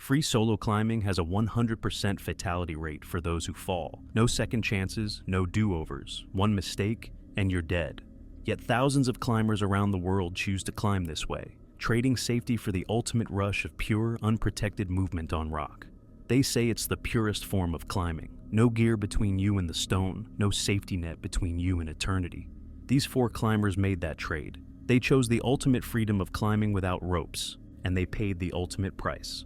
Free solo climbing has a 100% fatality rate for those who fall. No second chances, no do-overs. One mistake, and you're dead. Yet thousands of climbers around the world choose to climb this way, trading safety for the ultimate rush of pure, unprotected movement on rock. They say it's the purest form of climbing. No gear between you and the stone, no safety net between you and eternity. These 4 climbers made that trade. They chose the ultimate freedom of climbing without ropes, and they paid the ultimate price.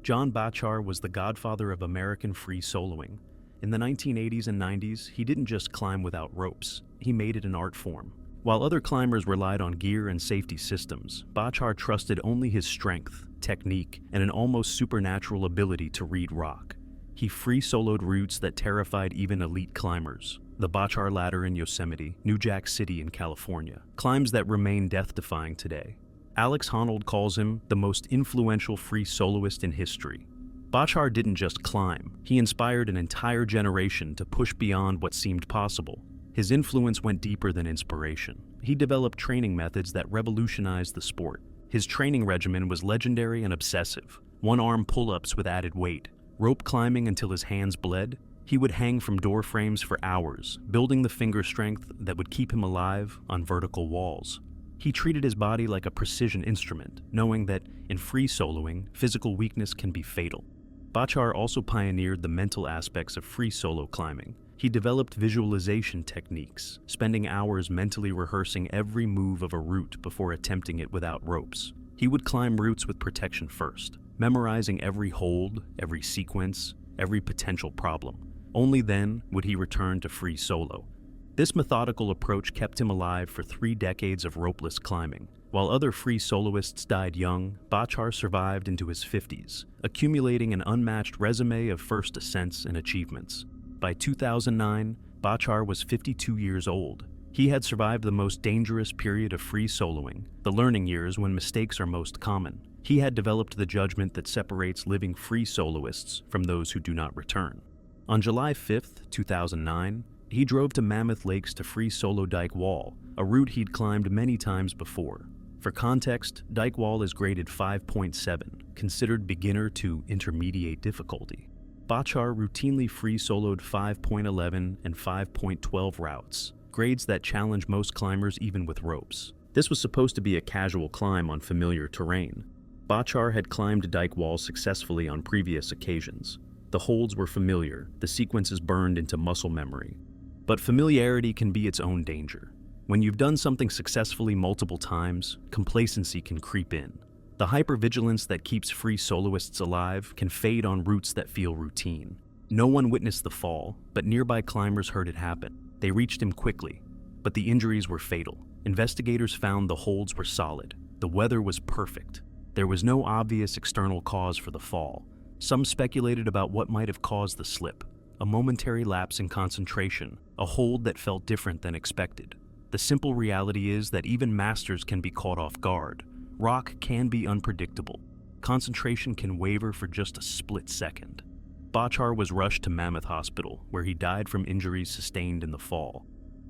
John Bachar was the godfather of American free soloing. In the 1980s and 90s, he didn't just climb without ropes, he made it an art form. While other climbers relied on gear and safety systems, Bachar trusted only his strength, technique, and an almost supernatural ability to read rock. He free-soloed routes that terrified even elite climbers. The Bachar Ladder in Yosemite, New Jack City in California, climbs that remain death-defying today. Alex Honnold calls him the most influential free soloist in history. Bachar didn't just climb, he inspired an entire generation to push beyond what seemed possible. His influence went deeper than inspiration. He developed training methods that revolutionized the sport. His training regimen was legendary and obsessive. One-arm pull-ups with added weight, rope climbing until his hands bled. He would hang from door frames for hours, building the finger strength that would keep him alive on vertical walls. He treated his body like a precision instrument, knowing that in free soloing, physical weakness can be fatal. Bachar also pioneered the mental aspects of free solo climbing. He developed visualization techniques, spending hours mentally rehearsing every move of a route before attempting it without ropes. He would climb routes with protection first, memorizing every hold, every sequence, every potential problem. Only then would he return to free solo. This methodical approach kept him alive for 3 decades of ropeless climbing. While other free soloists died young, Bachar survived into his 50s, accumulating an unmatched resume of first ascents and achievements. By 2009, Bachar was 52 years old. He had survived the most dangerous period of free soloing, the learning years when mistakes are most common. He had developed the judgment that separates living free soloists from those who do not return. On July 5, 2009, he drove to Mammoth Lakes to free solo Dyke Wall, a route he'd climbed many times before. For context, Dyke Wall is graded 5.7, considered beginner to intermediate difficulty. Bachar routinely free soloed 5.11 and 5.12 routes, grades that challenge most climbers even with ropes. This was supposed to be a casual climb on familiar terrain. Bachar had climbed Dyke Wall successfully on previous occasions. The holds were familiar, the sequences burned into muscle memory. But familiarity can be its own danger. When you've done something successfully multiple times, complacency can creep in. The hypervigilance that keeps free soloists alive can fade on routes that feel routine. No one witnessed the fall, but nearby climbers heard it happen. They reached him quickly, but the injuries were fatal. Investigators found the holds were solid. The weather was perfect. There was no obvious external cause for the fall. Some speculated about what might have caused the slip. A momentary lapse in concentration, a hold that felt different than expected. The simple reality is that even masters can be caught off guard. Rock can be unpredictable. Concentration can waver for just a split second. Bachar was rushed to Mammoth Hospital, where he died from injuries sustained in the fall.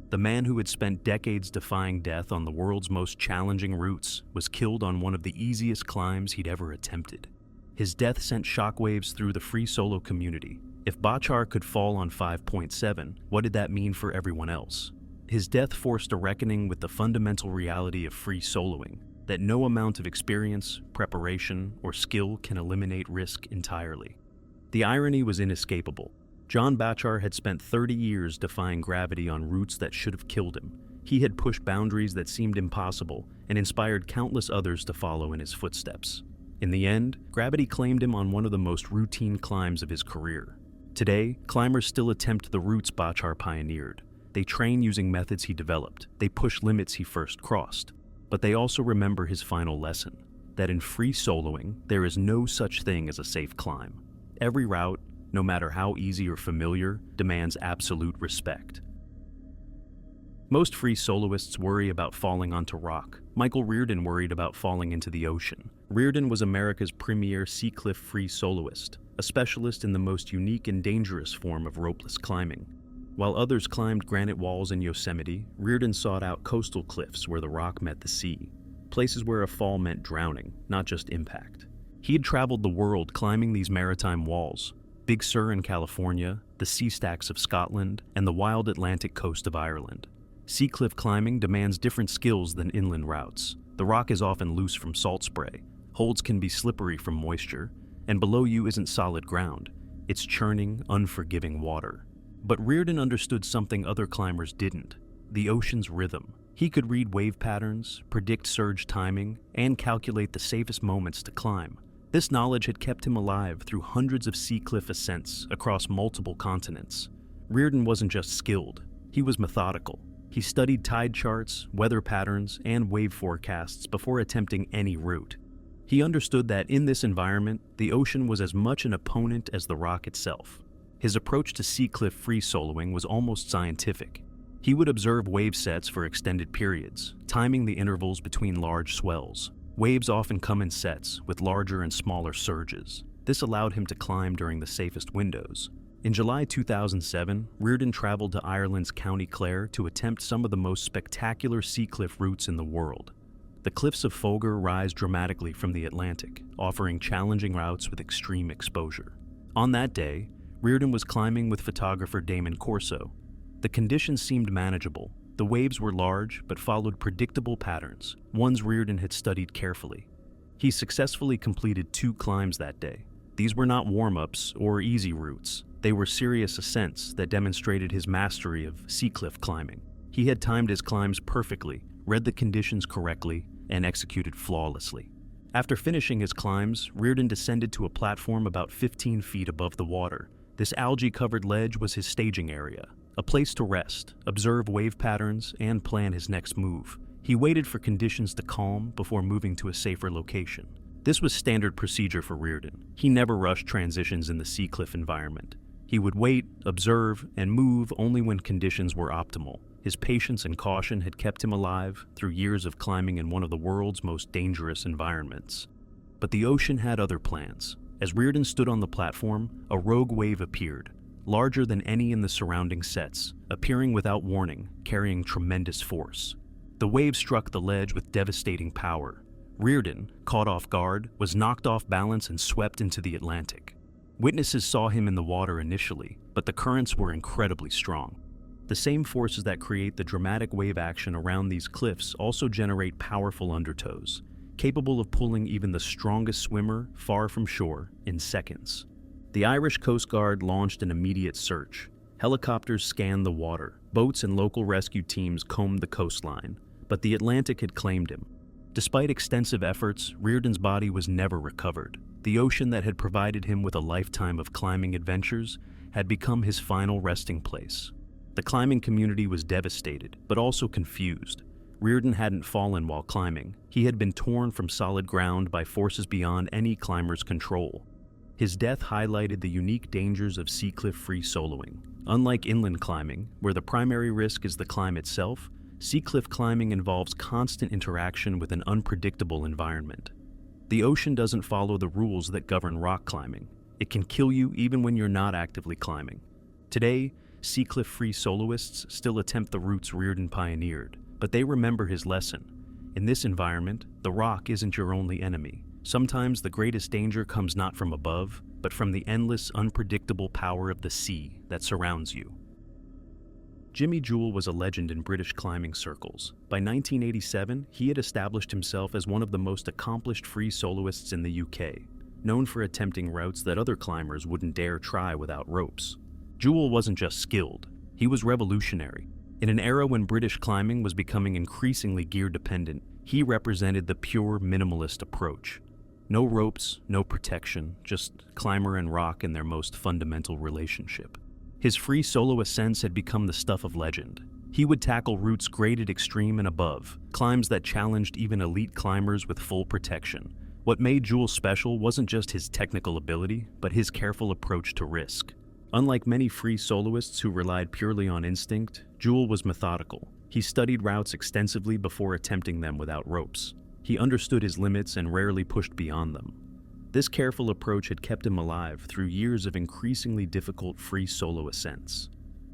The man who had spent decades defying death on the world's most challenging routes was killed on one of the easiest climbs he'd ever attempted. His death sent shockwaves through the free solo community. If Bachar could fall on 5.7, what did that mean for everyone else? His death forced a reckoning with the fundamental reality of free soloing, that no amount of experience, preparation, or skill can eliminate risk entirely. The irony was inescapable. John Bachar had spent 30 years defying gravity on routes that should have killed him. He had pushed boundaries that seemed impossible and inspired countless others to follow in his footsteps. In the end, gravity claimed him on one of the most routine climbs of his career. Today, climbers still attempt the routes Bachar pioneered. They train using methods he developed. They push limits he first crossed. But they also remember his final lesson, that in free soloing, there is no such thing as a safe climb. Every route, no matter how easy or familiar, demands absolute respect. Most free soloists worry about falling onto rock. Michael Reardon worried about falling into the ocean. Reardon was America's premier Seacliff free soloist, a specialist in the most unique and dangerous form of ropeless climbing. While others climbed granite walls in Yosemite, Reardon sought out coastal cliffs where the rock met the sea, places where a fall meant drowning, not just impact. He had traveled the world climbing these maritime walls, Big Sur in California, the sea stacks of Scotland, and the wild Atlantic coast of Ireland. Seacliff climbing demands different skills than inland routes. The rock is often loose from salt spray, holds can be slippery from moisture, and below you isn't solid ground. It's churning, unforgiving water. But Reardon understood something other climbers didn't: the ocean's rhythm. He could read wave patterns, predict surge timing, and calculate the safest moments to climb. This knowledge had kept him alive through hundreds of Seacliff ascents across multiple continents. Reardon wasn't just skilled, he was methodical. He studied tide charts, weather patterns, and wave forecasts before attempting any route. He understood that in this environment, the ocean was as much an opponent as the rock itself. His approach to Seacliff free soloing was almost scientific. He would observe wave sets for extended periods, timing the intervals between large swells. Waves often come in sets, with larger and smaller surges. This allowed him to climb during the safest windows. In July 2007, Reardon traveled to Ireland's County Clare to attempt some of the most spectacular Seacliff routes in the world. The cliffs of Fogher rise dramatically from the Atlantic, offering challenging routes with extreme exposure. On that day, Reardon was climbing with photographer Damon Corso. The conditions seemed manageable. The waves were large, but followed predictable patterns, ones Reardon had studied carefully. He successfully completed 2 climbs that day. These were not warm-ups or easy routes. They were serious ascents that demonstrated his mastery of Seacliff climbing. He had timed his climbs perfectly, read the conditions correctly, and executed flawlessly. After finishing his climbs, Reardon descended to a platform about 15 feet above the water. This algae-covered ledge was his staging area, a place to rest, observe wave patterns, and plan his next move. He waited for conditions to calm before moving to a safer location. This was standard procedure for Reardon. He never rushed transitions in the Seacliff environment. He would wait, observe, and move only when conditions were optimal. His patience and caution had kept him alive through years of climbing in one of the world's most dangerous environments. But the ocean had other plans. As Reardon stood on the platform, a rogue wave appeared, larger than any in the surrounding sets, appearing without warning, carrying tremendous force. The wave struck the ledge with devastating power. Reardon, caught off guard, was knocked off balance and swept into the Atlantic. Witnesses saw him in the water initially, but the currents were incredibly strong. The same forces that create the dramatic wave action around these cliffs also generate powerful undertows, capable of pulling even the strongest swimmer far from shore in seconds. The Irish Coast Guard launched an immediate search. Helicopters scanned the water. Boats and local rescue teams combed the coastline, but the Atlantic had claimed him. Despite extensive efforts, Reardon's body was never recovered. The ocean that had provided him with a lifetime of climbing adventures had become his final resting place. The climbing community was devastated, but also confused. Reardon hadn't fallen while climbing. He had been torn from solid ground by forces beyond any climber's control. His death highlighted the unique dangers of Seacliff free soloing. Unlike inland climbing, where the primary risk is the climb itself, Seacliff climbing involves constant interaction with an unpredictable environment. The ocean doesn't follow the rules that govern rock climbing. It can kill you even when you're not actively climbing. Today, Seacliff free soloists still attempt the routes Reardon pioneered, but they remember his lesson. In this environment, the rock isn't your only enemy. Sometimes the greatest danger comes not from above, but from the endless, unpredictable power of the sea that surrounds you. Jimmy Juul was a legend in British climbing circles. By 1987, he had established himself as one of the most accomplished free soloists in the UK, known for attempting routes that other climbers wouldn't dare try without ropes. Juul wasn't just skilled, he was revolutionary. In an era when British climbing was becoming increasingly gear-dependent, he represented the pure minimalist approach. No ropes, no protection, just climber and rock in their most fundamental relationship. His free solo ascents had become the stuff of legend. He would tackle routes graded extreme and above, climbs that challenged even elite climbers with full protection. What made Juul special wasn't just his technical ability, but his careful approach to risk. Unlike many free soloists who relied purely on instinct, Juul was methodical. He studied routes extensively before attempting them without ropes. He understood his limits and rarely pushed beyond them. This careful approach had kept him alive through years of increasingly difficult free solo ascents.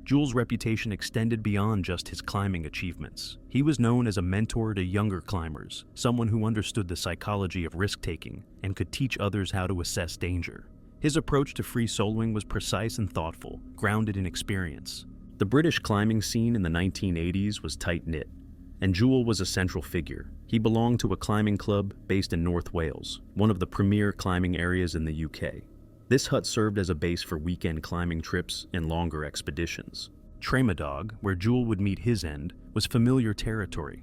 Juul's reputation extended beyond just his climbing achievements. He was known as a mentor to younger climbers, someone who understood the psychology of risk-taking and could teach others how to assess danger. His approach to free soloing was precise and thoughtful, grounded in experience. The British climbing scene in the 1980s was tight-knit, and Juul was a central figure. He belonged to a climbing club based in North Wales, one of the premier climbing areas in the UK. This hut served as a base for weekend climbing trips and longer expeditions. Tremadoc, where Juul would meet his end, was familiar territory.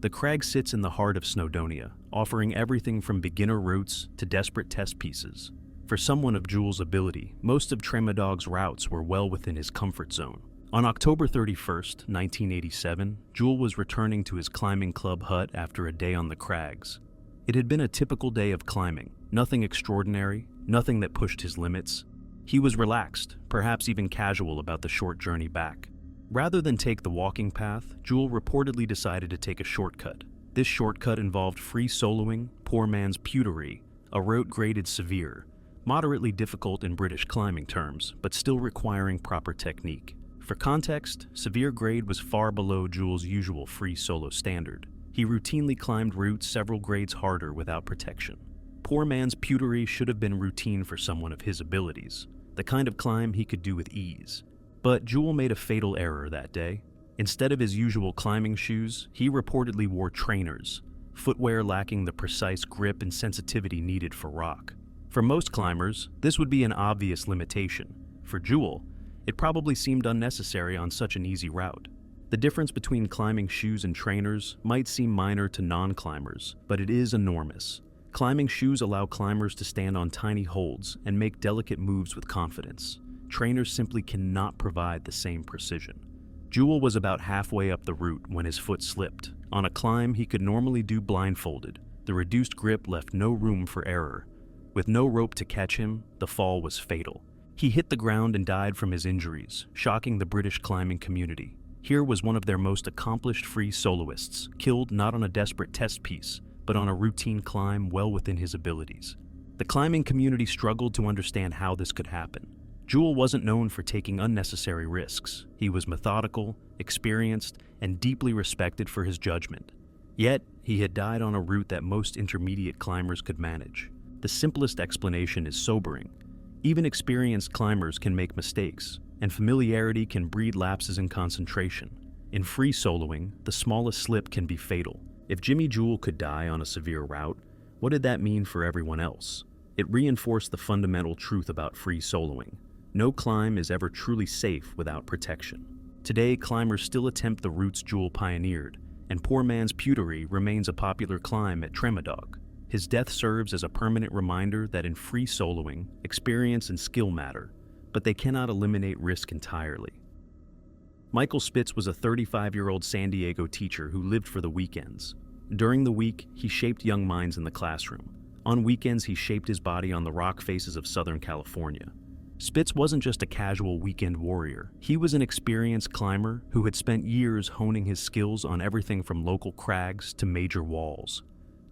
The crag sits in the heart of Snowdonia, offering everything from beginner routes to desperate test pieces. For someone of Juul's ability, most of Tremadoc's routes were well within his comfort zone. On October 31st, 1987, Juul was returning to his climbing club hut after a day on the crags. It had been a typical day of climbing, nothing extraordinary, nothing that pushed his limits. He was relaxed, perhaps even casual about the short journey back. Rather than take the walking path, Juul reportedly decided to take a shortcut. This shortcut involved free soloing, poor man's pewtery, a route graded severe, moderately difficult in British climbing terms, but still requiring proper technique. For context, severe grade was far below Juul's usual free solo standard. He routinely climbed routes several grades harder without protection. Poor man's pewtery should have been routine for someone of his abilities, the kind of climb he could do with ease. But Juul made a fatal error that day. Instead of his usual climbing shoes, he reportedly wore trainers, footwear lacking the precise grip and sensitivity needed for rock. For most climbers, this would be an obvious limitation. For Juul, it probably seemed unnecessary on such an easy route. The difference between climbing shoes and trainers might seem minor to non-climbers, but it is enormous. Climbing shoes allow climbers to stand on tiny holds and make delicate moves with confidence. Trainers simply cannot provide the same precision. Juul was about halfway up the route when his foot slipped. On a climb he could normally do blindfolded. The reduced grip left no room for error. With no rope to catch him, the fall was fatal. He hit the ground and died from his injuries, shocking the British climbing community. Here was one of their most accomplished free soloists, killed not on a desperate test piece, but on a routine climb well within his abilities. The climbing community struggled to understand how this could happen. Juul wasn't known for taking unnecessary risks. He was methodical, experienced, and deeply respected for his judgment. Yet, he had died on a route that most intermediate climbers could manage. The simplest explanation is sobering. Even experienced climbers can make mistakes, and familiarity can breed lapses in concentration. In free soloing, the smallest slip can be fatal. If Jimmy Juul could die on a severe route, what did that mean for everyone else? It reinforced the fundamental truth about free soloing. No climb is ever truly safe without protection. Today, climbers still attempt the routes Juul pioneered, and poor man's pewtery remains a popular climb at Tremadoc. His death serves as a permanent reminder that in free soloing, experience and skill matter, but they cannot eliminate risk entirely. Michael Spitz was a 35-year-old San Diego teacher who lived for the weekends. During the week, he shaped young minds in the classroom. On weekends, he shaped his body on the rock faces of Southern California. Spitz wasn't just a casual weekend warrior. He was an experienced climber who had spent years honing his skills on everything from local crags to major walls.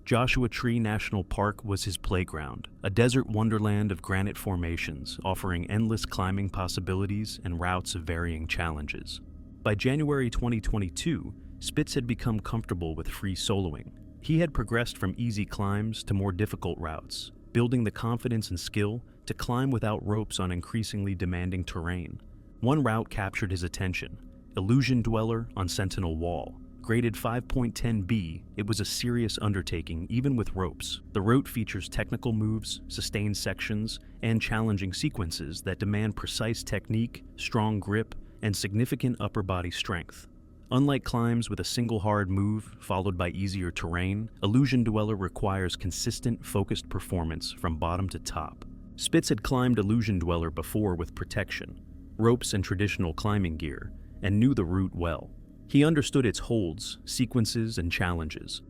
Joshua Tree National Park was his playground, a desert wonderland of granite formations offering endless climbing possibilities and routes of varying challenges. By January 2022, Spitz had become comfortable with free soloing. He had progressed from easy climbs to more difficult routes, building the confidence and skill to climb without ropes on increasingly demanding terrain. One route captured his attention, Illusion Dweller on Sentinel Wall. Graded 5.10B, it was a serious undertaking even with ropes. The route features technical moves, sustained sections, and challenging sequences that demand precise technique, strong grip, and significant upper body strength. Unlike climbs with a single hard move followed by easier terrain, Illusion Dweller requires consistent, focused performance from bottom to top. Spitz had climbed Illusion Dweller before with protection, ropes and traditional climbing gear, and knew the route well. He understood its holds, sequences, and challenges.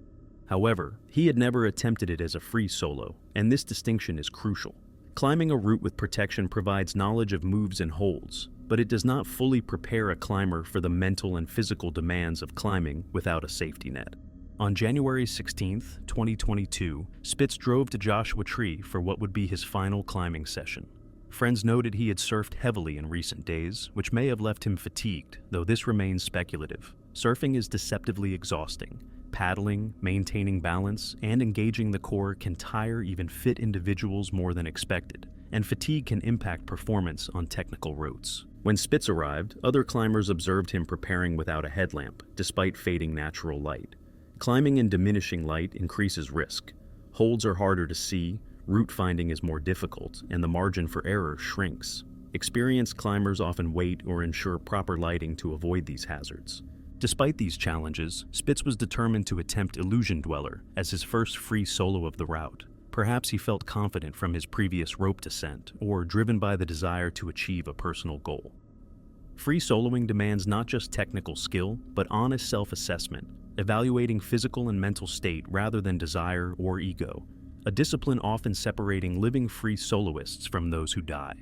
However, he had never attempted it as a free solo, and this distinction is crucial. Climbing a route with protection provides knowledge of moves and holds, but it does not fully prepare a climber for the mental and physical demands of climbing without a safety net. On January 16, 2022, Spitz drove to Joshua Tree for what would be his final climbing session. Friends noted he had surfed heavily in recent days, which may have left him fatigued, though this remains speculative. Surfing is deceptively exhausting. Paddling, maintaining balance, and engaging the core can tire even fit individuals more than expected, and fatigue can impact performance on technical routes. When Spitz arrived, other climbers observed him preparing without a headlamp, despite fading natural light. Climbing in diminishing light increases risk. Holds are harder to see, route finding is more difficult, and the margin for error shrinks. Experienced climbers often wait or ensure proper lighting to avoid these hazards. Despite these challenges, Spitz was determined to attempt Illusion Dweller as his first free solo of the route. Perhaps he felt confident from his previous rope descent, or driven by the desire to achieve a personal goal. Free soloing demands not just technical skill, but honest self-assessment, evaluating physical and mental state rather than desire or ego, a discipline often separating living free soloists from those who die.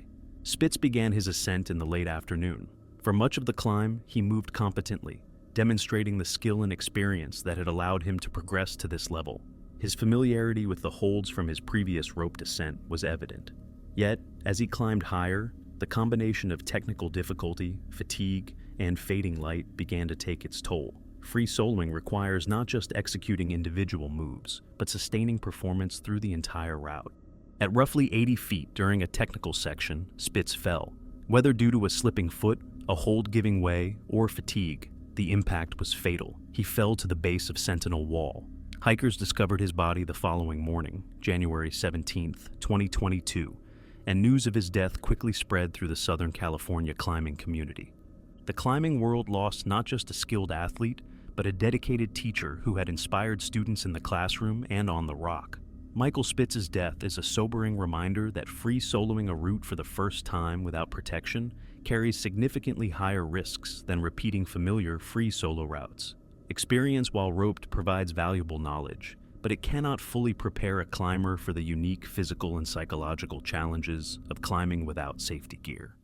Spitz began his ascent in the late afternoon. For much of the climb, he moved competently, demonstrating the skill and experience that had allowed him to progress to this level. His familiarity with the holds from his previous rope descent was evident. Yet, as he climbed higher, the combination of technical difficulty, fatigue, and fading light began to take its toll. Free soloing requires not just executing individual moves, but sustaining performance through the entire route. At roughly 80 feet during a technical section, Spitz fell. Whether due to a slipping foot, a hold giving way, or fatigue, the impact was fatal. He fell to the base of Sentinel Wall. Hikers discovered his body the following morning, January 17, 2022, and news of his death quickly spread through the Southern California climbing community. The climbing world lost not just a skilled athlete, but a dedicated teacher who had inspired students in the classroom and on the rock. Michael Spitz's death is a sobering reminder that free soloing a route for the first time without protection carries significantly higher risks than repeating familiar free solo routes. Experience while roped provides valuable knowledge, but it cannot fully prepare a climber for the unique physical and psychological challenges of climbing without safety gear.